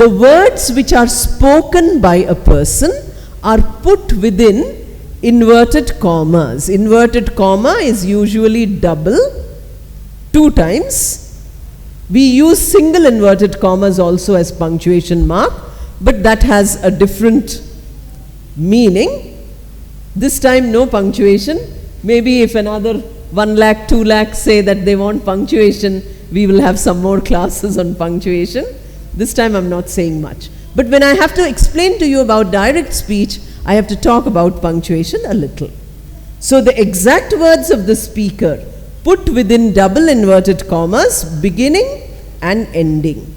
the words which are spoken by a person are put within inverted commas. Inverted comma is usually double, 2 times. We use single inverted commas also as punctuation mark, but that has a different meaning. This time no punctuation. Maybe if another 1 lakh, 2 lakh say that they want punctuation, we will have some more classes on punctuation. This time I'm not saying much. But when I have to explain to you about direct speech, I have to talk about punctuation a little. So the exact words of the speaker put within double inverted commas, beginning and ending.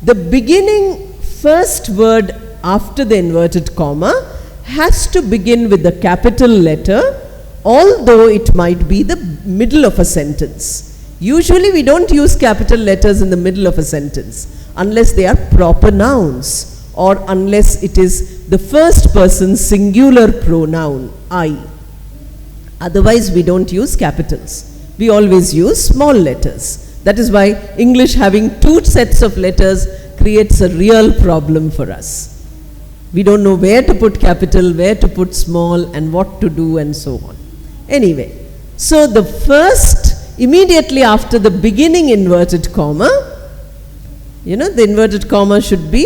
The beginning first word after the inverted comma has to begin with the capital letter, although it might be the middle of a sentence. Usually we don't use capital letters in the middle of a sentence unless they are proper nouns or unless it is the first person singular pronoun, I. Otherwise we don't use capitals. We always use small letters. That is why English having 2 sets of letters creates a real problem for us. We don't know where to put capital, where to put small, and what to do, and so on. Anyway, so the first, immediately after the beginning inverted comma, you know, the inverted comma should be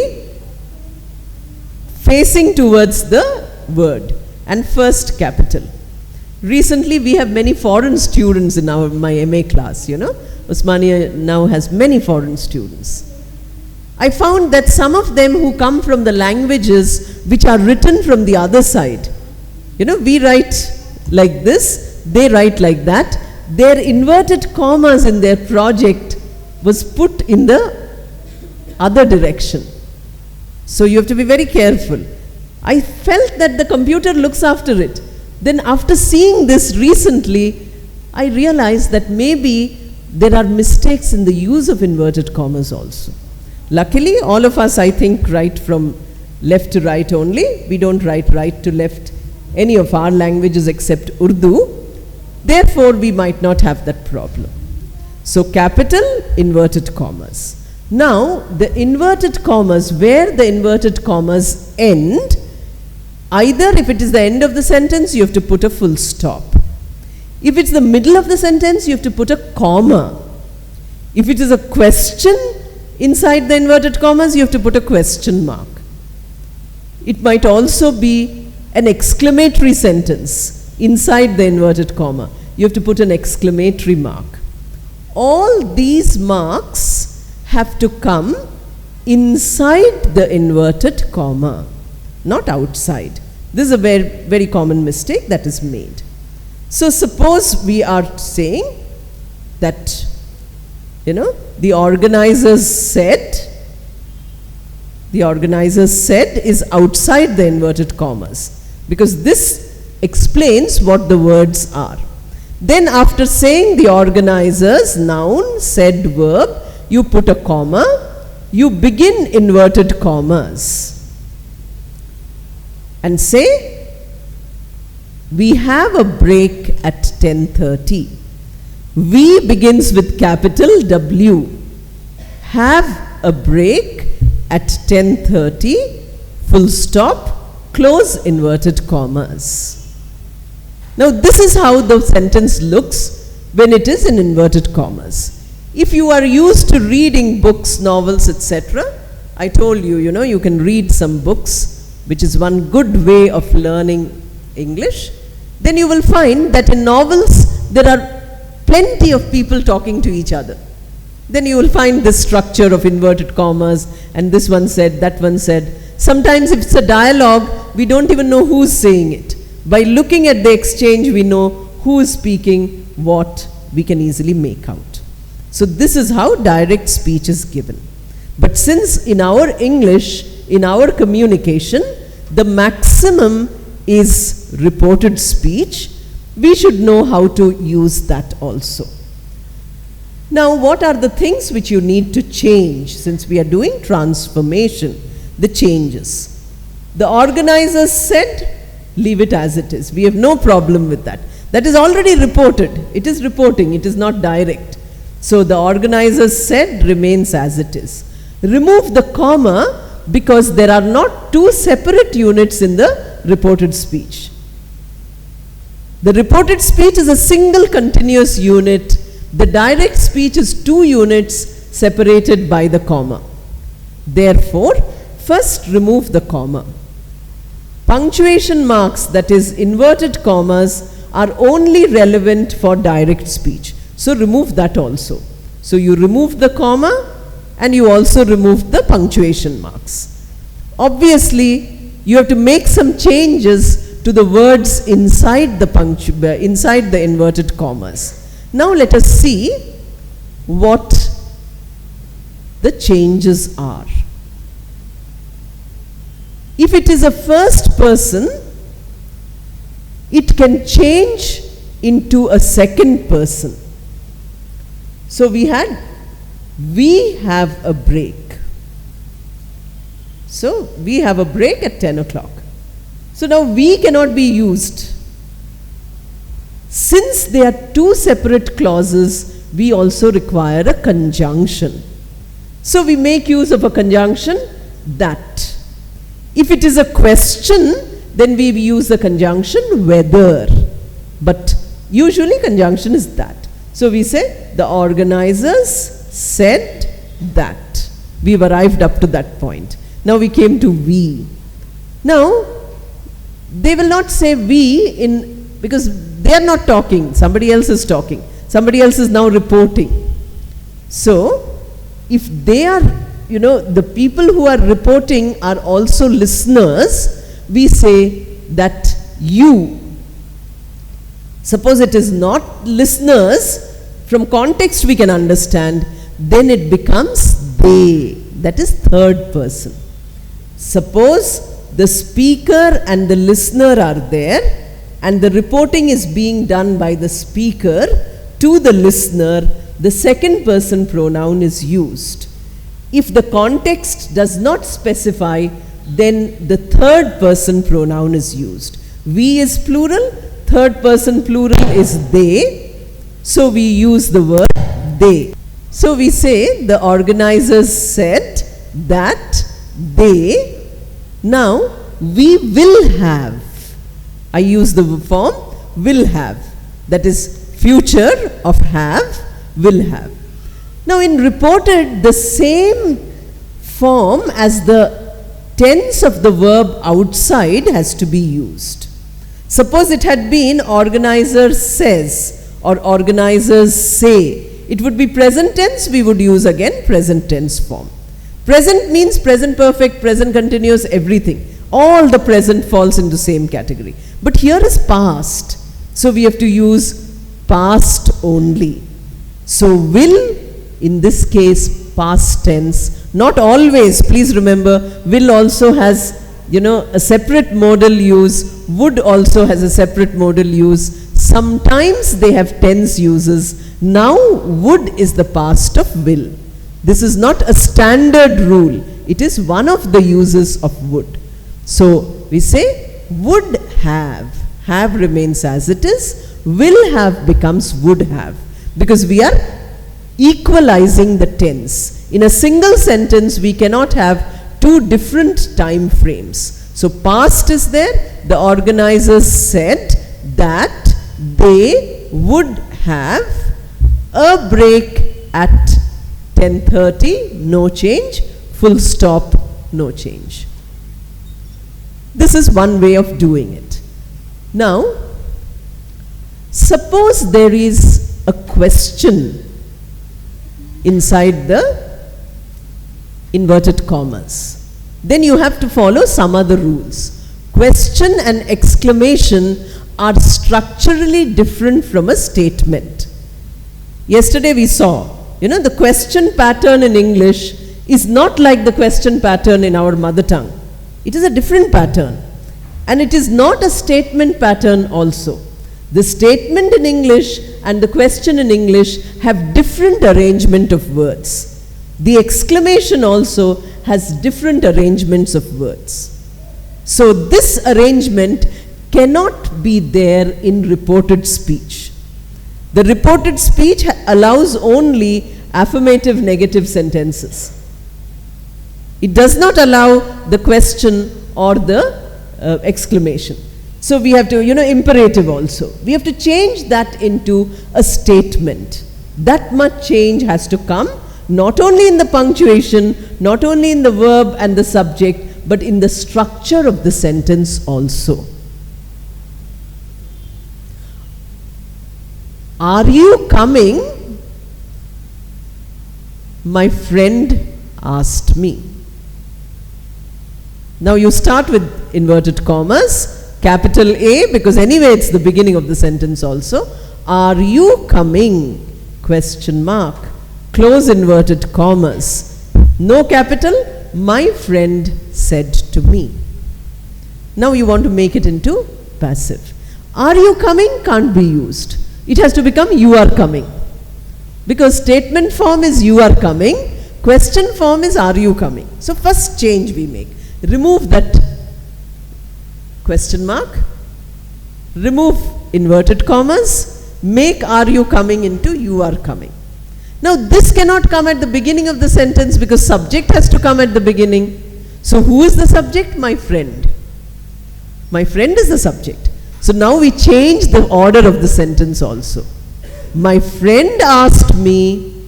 facing towards the word, and first capital. Recently we have many foreign students in my MA class, you know. Osmania now has many foreign students. I found that some of them who come from the languages which are written from the other side, you know, we write like this, they write like that, their inverted commas in their project was put in the other direction. So you have to be very careful. I felt that the computer looks after it. Then after seeing this recently, I realized that maybe there are mistakes in the use of inverted commas also. Luckily, all of us, I think, write from left to right only. We don't write right to left any of our languages except Urdu. Therefore, we might not have that problem. So, capital, inverted commas. Now, the inverted commas, where the inverted commas end, either if it is the end of the sentence, you have to put a full stop. If it's the middle of the sentence, you have to put a comma. If it is a question, inside the inverted commas, you have to put a question mark. It might also be an exclamatory sentence inside the inverted comma. You have to put an exclamatory mark. All these marks have to come inside the inverted comma, not outside. This is a very, very common mistake that is made. So suppose we are saying that, you know, the organizers said is outside the inverted commas, because this explains what the words are. Then after saying the organizers, noun, said, verb, you put a comma, you begin inverted commas and say, we have a break at 10:30. We begins with capital W. Have a break at 10:30, full stop, close inverted commas. Now this is how the sentence looks when it is in inverted commas. If you are used to reading books, novels, etc., I told you, you know, you can read some books, which is one good way of learning English. Then you will find that in novels there are plenty of people talking to each other. Then you will find this structure of inverted commas, and this one said, that one said. Sometimes if it's a dialogue, we don't even know who's saying it. By looking at the exchange, we know who is speaking what, we can easily make out. So this is how direct speech is given. But since in our English, in our communication, the maximum is reported speech, we should know how to use that also. Now, what are the things which you need to change since we are doing transformation, the changes? The organizers said, leave it as it is. We have no problem with that. That is already reported. It is reporting, it is not direct. So the organizers said remains as it is. Remove the comma because there are not two separate units in the reported speech. The reported speech is a single continuous unit. The direct speech is two units separated by the comma. Therefore, first remove the comma. Punctuation marks, that is inverted commas, are only relevant for direct speech. So remove that also. So you remove the comma and you also remove the punctuation marks. Obviously, you have to make some changes to the words inside the inverted commas. Now let us see what the changes are. If it is a first person, it can change into a second person. So we have a break. So we have a break at 10 o'clock. So now we cannot be used. Since they are two separate clauses, we also require a conjunction. So we make use of a conjunction, that. If it is a question, then we use the conjunction whether. But usually conjunction is that. So we say the organizers said that. We've arrived up to that point. Now we came to we. Now they will not say we because they are not talking. Somebody else is talking. Somebody else is now reporting. So if they are, the people who are reporting are also listeners, we say that you. Suppose it is not listeners, from context we can understand, then it becomes they, that is third person. Suppose the speaker and the listener are there and the reporting is being done by the speaker to the listener, the second person pronoun is used. If the context does not specify, then the third person pronoun is used. We is plural, third person plural is they, so we use the word they. So we say the organizers said that they, now we will have, I use the form will have, that is future of have, will have. Now in reported, the same form as the tense of the verb outside has to be used. Suppose it had been organizer says or organizers say, it would be present tense, we would use again present tense form. Present means present perfect, present continuous, everything. All the present falls into same category. But here is past, so we have to use past only. So will, in this case, past tense, not always, please remember, will also has, a separate modal use, would also has a separate modal use. Sometimes they have tense uses. Now would is the past of will. This is not a standard rule. It is one of the uses of would. So we say would have. Have remains as it is. Will have becomes would have. Because we are equalizing the tense. In a single sentence, we cannot have two different time frames. So past is there. The organizers said that they would have a break at 10:30, no change, full stop, no change. This is one way of doing it. Now, suppose there is a question inside the inverted commas. Then you have to follow some other rules. Question and exclamation are structurally different from a statement. Yesterday we saw, the question pattern in English is not like the question pattern in our mother tongue. It is a different pattern. And it is not a statement pattern also. The statement in English and the question in English have different arrangement of words. The exclamation also has different arrangements of words. So this arrangement cannot be there in reported speech. The reported speech allows only affirmative negative sentences. It does not allow the question or the exclamation. So we have to, imperative also. We have to change that into a statement. That much change has to come, not only in the punctuation, not only in the verb and the subject, but in the structure of the sentence also. Are you coming? My friend asked me. Now you start with inverted commas, capital A, because anyway it's the beginning of the sentence also. Are you coming? Question mark. Close inverted commas. No capital. My friend said to me. Now you want to make it into passive. Are you coming? Can't be used. It has to become you are coming. Because statement form is you are coming. Question form is are you coming. So first change we make. Remove that question mark. Remove inverted commas. Make are you coming into you are coming. Now this cannot come at the beginning of the sentence because subject has to come at the beginning. So who is the subject? My friend. My friend is the subject. So now we change the order of the sentence also. My friend asked me.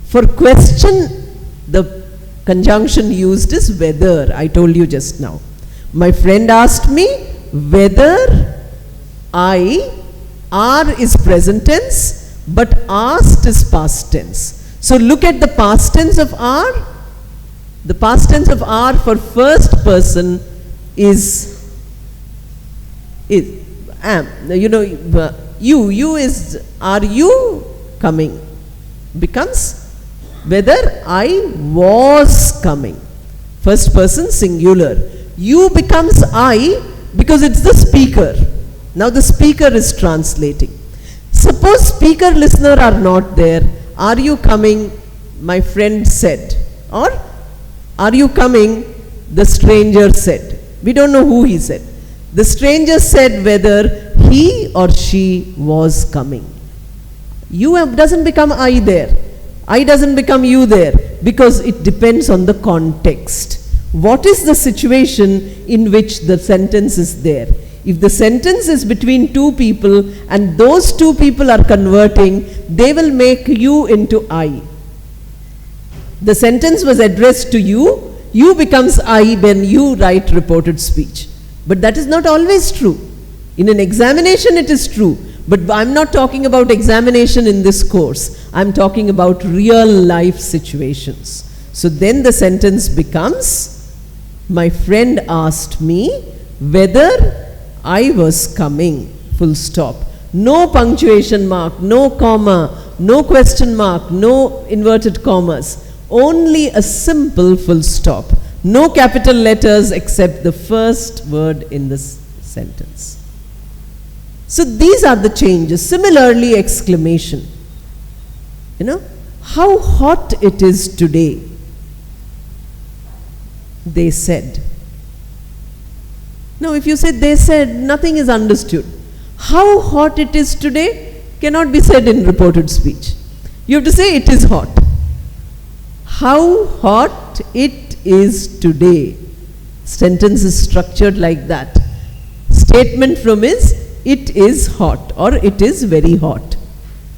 For question, the conjunction used is whether. I told you just now. My friend asked me whether are is present tense, but asked is past tense. So look at the past tense of are. The past tense of are for first person is am. You is are you coming becomes whether I was coming. First person singular. You becomes I because it's the speaker. Now the speaker is translating. Suppose speaker listener are not there. Are you coming? My friend said. Or are you coming? The stranger said. We don't know who he said. The stranger said whether he or she was coming. You doesn't become I there. I doesn't become you there because it depends on the context. What is the situation in which the sentence is there? If the sentence is between two people and those two people are converting, they will make you into I. The sentence was addressed to you. You becomes I when you write reported speech. But that is not always true. In an examination it is true. But I'm not talking about examination in this course. I'm talking about real life situations. So then the sentence becomes, my friend asked me whether I was coming, full stop. No punctuation mark, no comma, no question mark, no inverted commas. Only a simple full stop. No capital letters except the first word in this sentence. So these are the changes. Similarly, exclamation. How hot it is today. They said. Now if you say they said, nothing is understood. How hot it is today cannot be said in reported speech. You have to say it is hot. How hot it is today. Sentence is structured like that. Statement from is it is hot or it is very hot.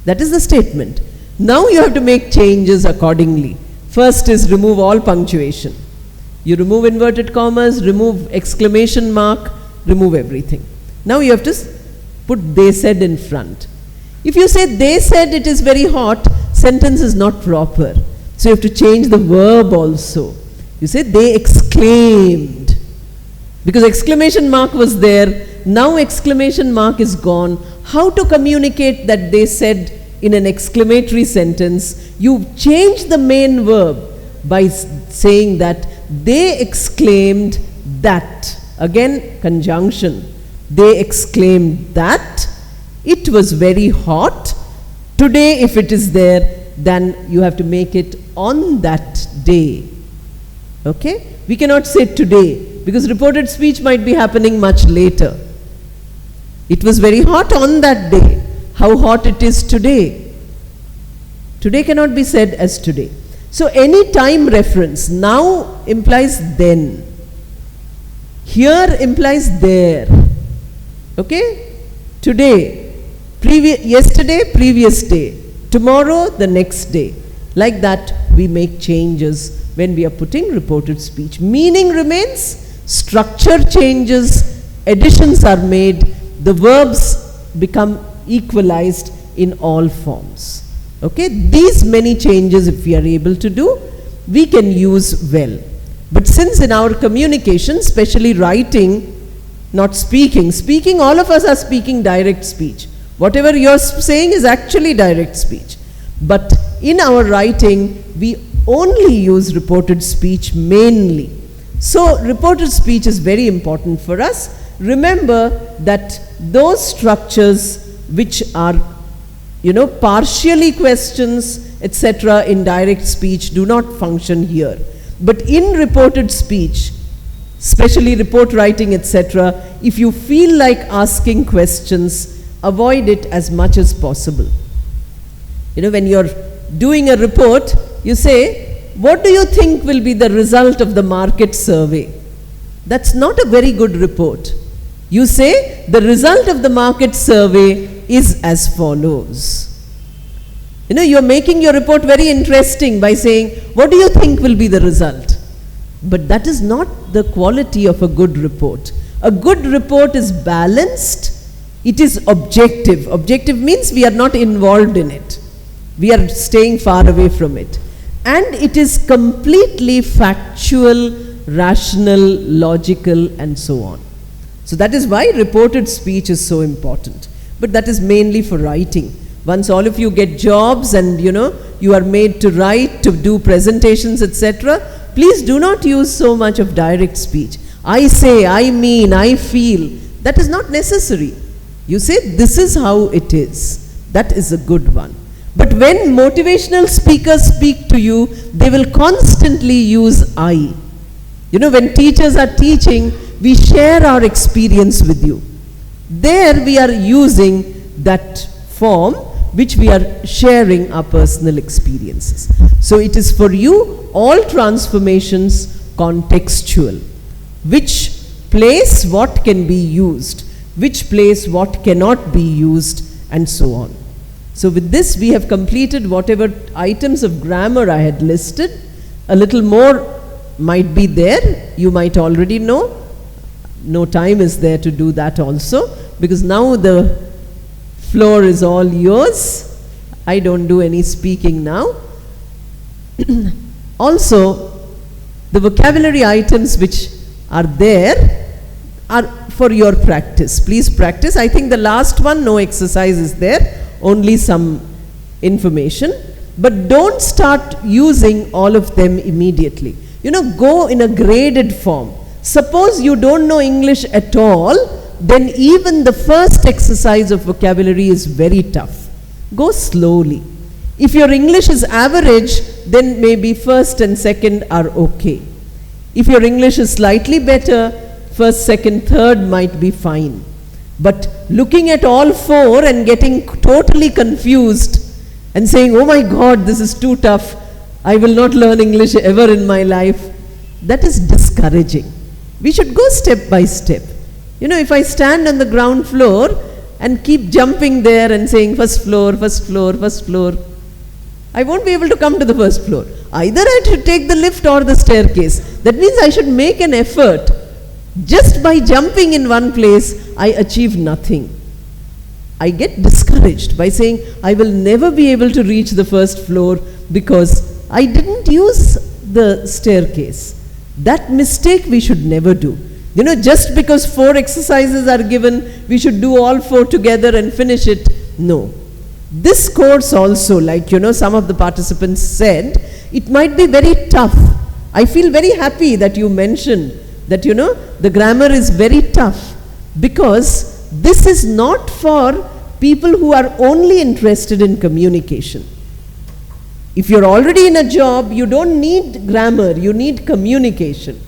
That is the statement. Now you have to make changes accordingly. First is remove all punctuation. You remove inverted commas, remove exclamation mark, remove everything. Now you have to put they said in front. If you say they said it is very hot, sentence is not proper. So you have to change the verb also. You say they exclaimed. Because exclamation mark was there, now exclamation mark is gone. How to communicate that they said in an exclamatory sentence? You change the main verb by saying that they exclaimed that. Again, conjunction. They exclaimed that it was very hot. Today, if it is there, then you have to make it on that day. Okay? We cannot say today because reported speech might be happening much later. It was very hot on that day. How hot it is today? Today cannot be said as today. So any time reference, now implies then. Here implies there. Okay? Today, yesterday, previous day. Tomorrow, the next day. Like that, we make changes when we are putting reported speech. Meaning remains, structure changes, additions are made, the verbs become equalized in all forms. Okay? These many changes, if we are able to do, we can use well. But since in our communication, especially writing, not speaking, all of us are speaking direct speech. Whatever you're saying is actually direct speech. But in our writing, we only use reported speech mainly. So reported speech is very important for us. Remember that those structures which are, partially questions, etc. in direct speech do not function here. But in reported speech, especially report writing, etc., if you feel like asking questions, avoid it as much as possible. When you're doing a report, you say, what do you think will be the result of the market survey? That's not a very good report. You say, the result of the market survey is as follows. You're making your report very interesting by saying, what do you think will be the result? But that is not the quality of a good report. A good report is balanced. It is objective. Objective means we are not involved in it. We are staying far away from it. And it is completely factual, rational, logical, and so on. So that is why reported speech is so important. But that is mainly for writing. Once all of you get jobs and you are made to write, to do presentations, etc., please do not use so much of direct speech. I say, I mean, I feel. That is not necessary. You say, this is how it is. That is a good one. But when motivational speakers speak to you, they will constantly use I. When teachers are teaching, we share our experience with you. There we are using that form which we are sharing our personal experiences. So it is for you, all transformations contextual. Which place what can be used, which place what cannot be used, and so on. So with this we have completed whatever items of grammar I had listed. A little more might be there, you might already know. No time is there to do that also, because now the floor is all yours. I don't do any speaking now. Also, the vocabulary items which are there are for your practice. Please practice. I think the last one, no exercise is there, only some information. But don't start using all of them immediately. Go in a graded form. Suppose you don't know English at all, then even the first exercise of vocabulary is very tough. Go slowly. If your English is average, then maybe first and second are okay. If your English is slightly better, first, second, third might be fine. But looking at all four and getting totally confused and saying, oh my God, this is too tough, I will not learn English ever in my life, that is discouraging. We should go step by step. If I stand on the ground floor and keep jumping there and saying first floor, first floor, first floor, I won't be able to come to the first floor. Either I should take the lift or the staircase. That means I should make an effort. Just by jumping in one place, I achieve nothing. I get discouraged by saying I will never be able to reach the first floor because I didn't use the staircase. That mistake we should never do. Just because 4 exercises are given, we should do all 4 together and finish it. No. This course also, like some of the participants said, it might be very tough. I feel very happy that you mentioned that the grammar is very tough, because this is not for people who are only interested in communication. If you're already in a job, you don't need grammar, you need communication.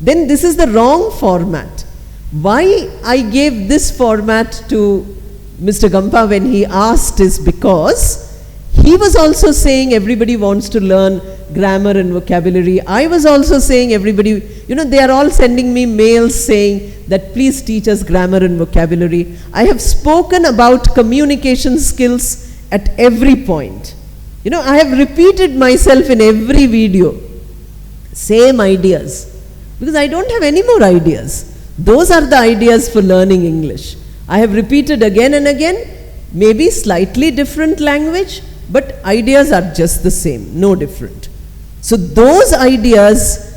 Then this is the wrong format. Why I gave this format to Mr. Gampa when he asked is because He was also saying everybody wants to learn grammar and vocabulary. I was also saying everybody, they are all sending me mails saying that please teach us grammar and vocabulary. I have spoken about communication skills at every point. I have repeated myself in every video. Same ideas. Because I don't have any more ideas. Those are the ideas for learning English. I have repeated again and again, maybe slightly different language, but ideas are just the same, no different. So those ideas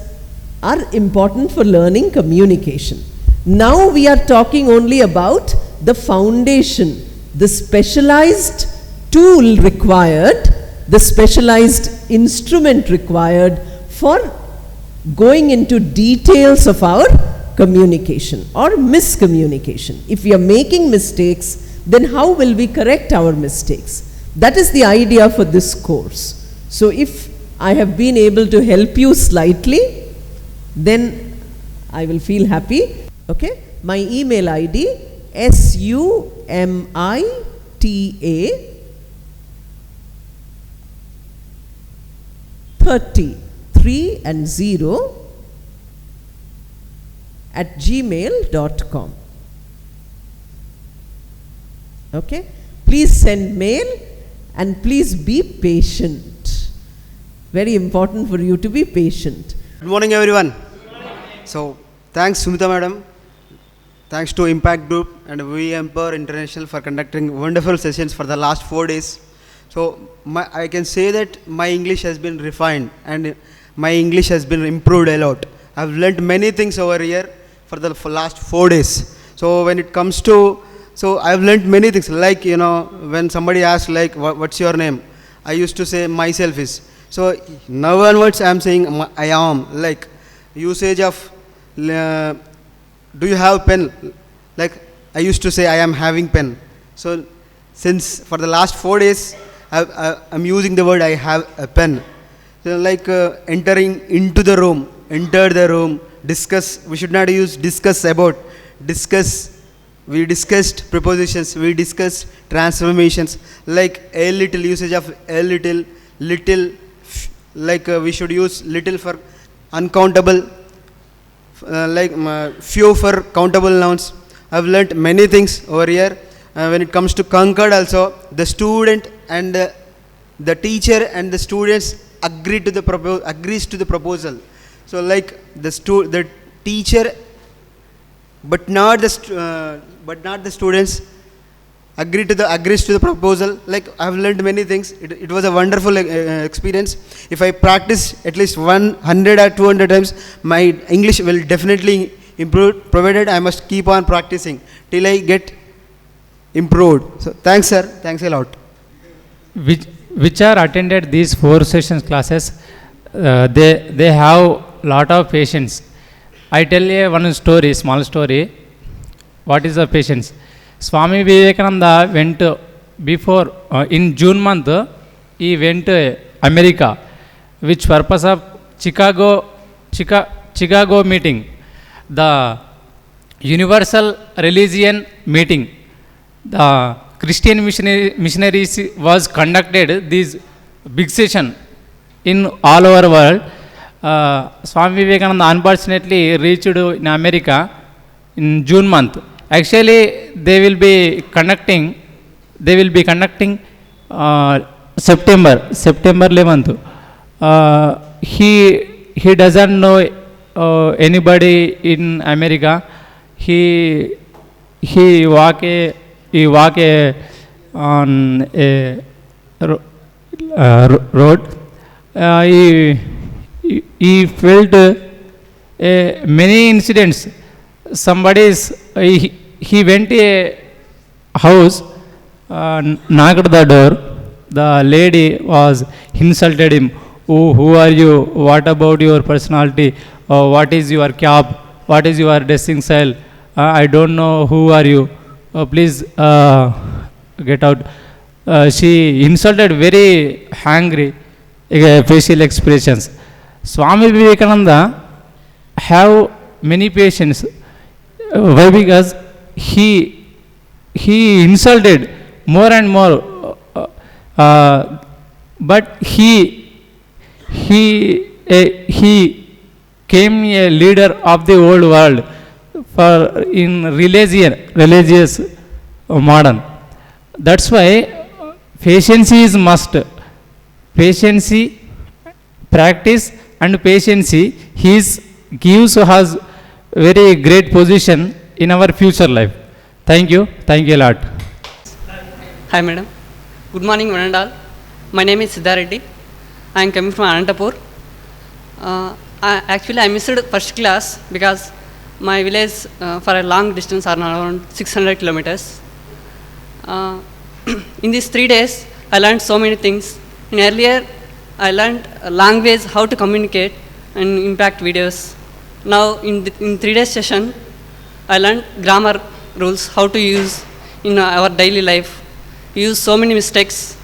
are important for learning communication. Now we are talking only about the foundation, the specialized tool required, the specialized instrument required for going into details of our communication or miscommunication. If we are making mistakes, then how will we correct our mistakes? That is the idea for this course. So if I have been able to help you slightly, then I will feel happy. Okay? My email ID sumita33@gmail.com. Okay? Please send mail and please be patient. Very important for you to be patient. Good morning, everyone. So, thanks Sumita Madam. Thanks to Impact Group and Empower International for conducting wonderful sessions for the last 4 days. So, I can say that my English has been refined and my English has been improved a lot. I've learnt many things over here for the last 4 days. So, when it comes to, I've learnt many things, like, when somebody asks, like, what's your name? I used to say myself is. So, now onwards I am saying I am, like, usage of, do you have pen? Like, I used to say I am having pen. So, since for the last 4 days, I'm using the word I have a pen. So, like, entering into the room, enter the room, discuss, we should not use discuss about, discuss. We discussed prepositions, we discussed transformations, like a little, usage of a little, like we should use little for uncountable, like few for countable nouns. I've learnt many things over here. When it comes to concord also, the student and the teacher and the students agrees to the proposal. So like the teacher but not the students agrees to the proposal. Like I have learned many things. It was a wonderful experience. If I practice at least 100 or 200 times, my English will definitely improve, provided I must keep on practicing till I get improved. So thanks sir, thanks a lot. Which are attended these 4 sessions classes, they have lot of patience. I tell you one story, small story. What is the patience? Swami Vivekananda went before, in June month, he went to America, which purpose of Chicago meeting, the Universal Religion meeting. The Christian missionaries was conducted this big session in all over world. Swami Vivekananda unfortunately reached in America in June month. Actually, they will be conducting September 11th. He doesn't know anybody in America. He walk on a road. He felt many incidents. He went to a house, knocked the door. The lady was insulted him. Oh, who are you? What about your personality? What is your cap? What is your dressing style? I don't know who are you. Please get out. She insulted, very angry facial expressions. Swami Vivekananda have many patience. Why? Because he insulted more and more. but he came a leader of the old world for in religious modern. That's why patience is must. Patience, practice and patience gives us very great position in our future life. Thank you a lot. Hi madam, good morning one and all. My name is Siddha Reddy. I am coming from Anantapur. Actually I missed first class because my village for a long distance are around 600 kilometers. In these 3 days I learned so many things. In earlier I learned language, how to communicate and impact videos. Now in 3 days session I learned grammar rules, how to use in our daily life. Use so many mistakes.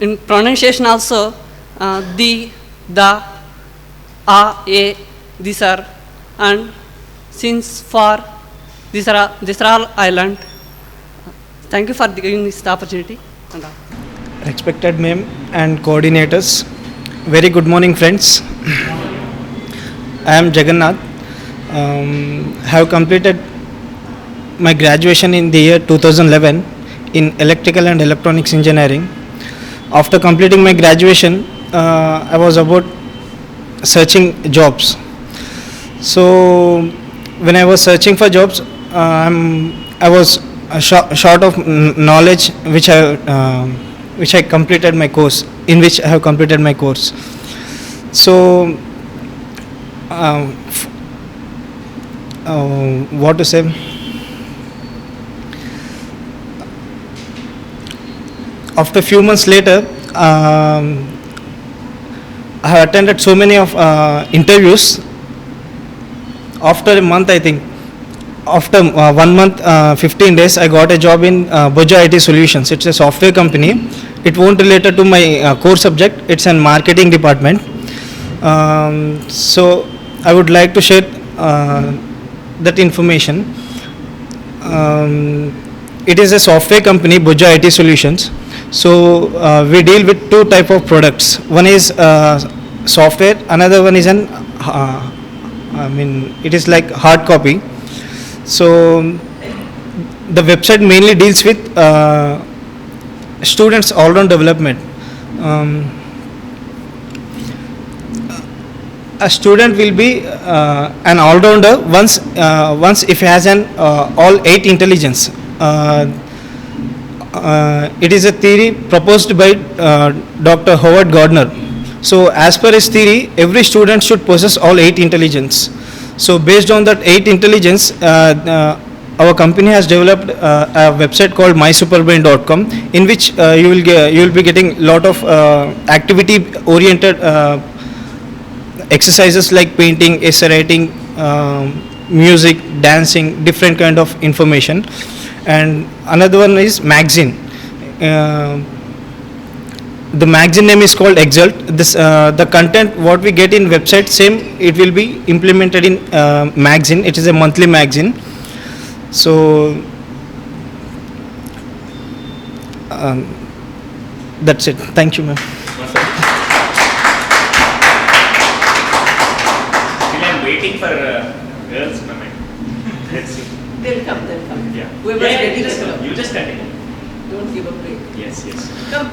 In pronunciation also, the, a, these are, and since, for, these are all I learned. Thank you for giving this opportunity. Respected ma'am and coordinators, very good morning friends. I am Jagannath. Have completed my graduation in the year 2011 in electrical and electronics engineering. After completing my graduation, I was about searching jobs. So when I was searching for jobs, I was short of knowledge which I completed my course, in which I have completed my course. So what to say? After a few months later, I have attended so many of interviews. After a month, I think, after 1 month, 15 days, I got a job in Boja IT Solutions. It's a software company. It won't related to my core subject. It's in marketing department. So I would like to share that information. It is a software company, Boja IT Solutions. So we deal with 2 type of products. One is software, another one is it is like hard copy. So the website mainly deals with students all-round development. A student will be an all-rounder once if he has an all 8 intelligence. It is a theory proposed by Dr. Howard Gardner. So as per his theory, every student should possess all 8 intelligence. So based on that 8 intelligence, our company has developed a website called mysuperbrain.com, in which you will be getting lot of activity oriented exercises like painting, essay writing, music, dancing, different kind of information. And another one is magazine. The magazine name is called Exalt. This the content what we get in website, same it will be implemented in magazine. It is a monthly magazine. So that's it. Thank you, ma'am. Still I'm waiting for girls comment. Let's see. They'll come. Yeah. Whoever's ready to come. You just continue. Don't give a break. Yes. Come.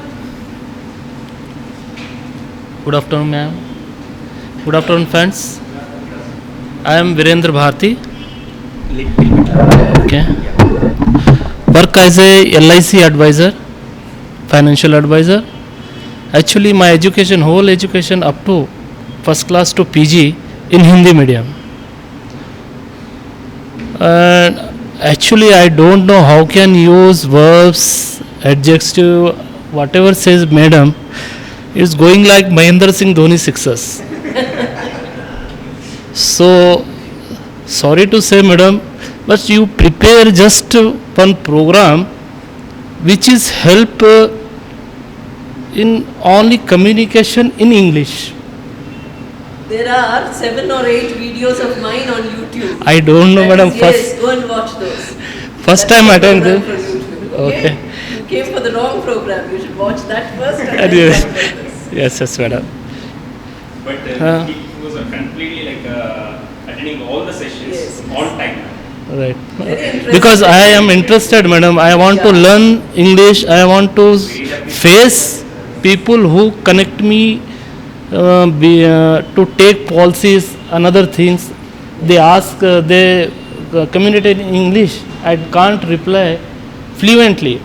Good afternoon, ma'am. Good afternoon, friends. I am Virendra Bharti. Okay. Work as a LIC advisor, financial advisor. Actually, my education, whole education up to first class to PG in Hindi medium. And actually, I don't know how can use verbs, adjective, whatever says madam. It's going like Mahendra Singh Dhoni sixes. So, sorry to say, madam, but you prepare just one program which is help in only communication in English. There are 7 or 8 videos of mine on YouTube. I don't know, madam. Yes, go and watch those. First That's time the attend program them. for YouTube, Okay. came for the wrong program. You should watch that first and then Yes. come for this. Yes, madam. But he was completely like attending all the sessions Yes. on time. Right. Very interesting. Because I am interested, madam. I want to learn English. I want to face people who connect me to take policies and other things. They ask, they communicate in English. I can't reply fluently.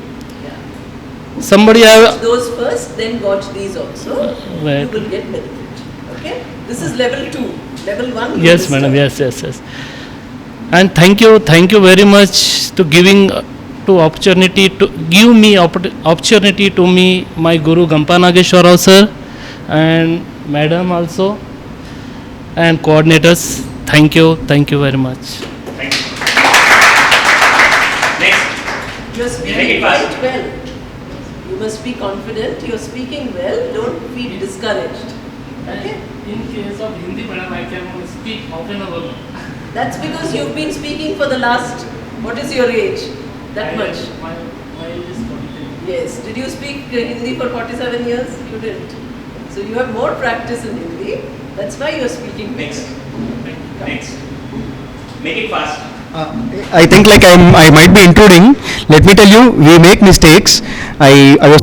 Somebody Watch those first, then watch these also. Right. You will get benefit. Okay? This is level 2. Level 1. you Yes, missed madam. out. Yes. And thank you very much to giving to opportunity to give me opportunity to me, my Guru Gampa Nageshwara sir, and madam also, and coordinators. Thank you very much. Thank you. Next. You are Make speaking it fast. quite well. You must be confident. You are speaking well. Don't feel discouraged. Okay? In case of Hindi, madam, I can speak half an hour. That's because you've been speaking for the last, what is your age? That much? My age is 43. Yes. Did you speak Hindi for 47 years? You didn't. So you have more practice in Hindi. That's why you're speaking. Next. Next. Make it fast. I think like I might be intruding. Let me tell you, we make mistakes. I was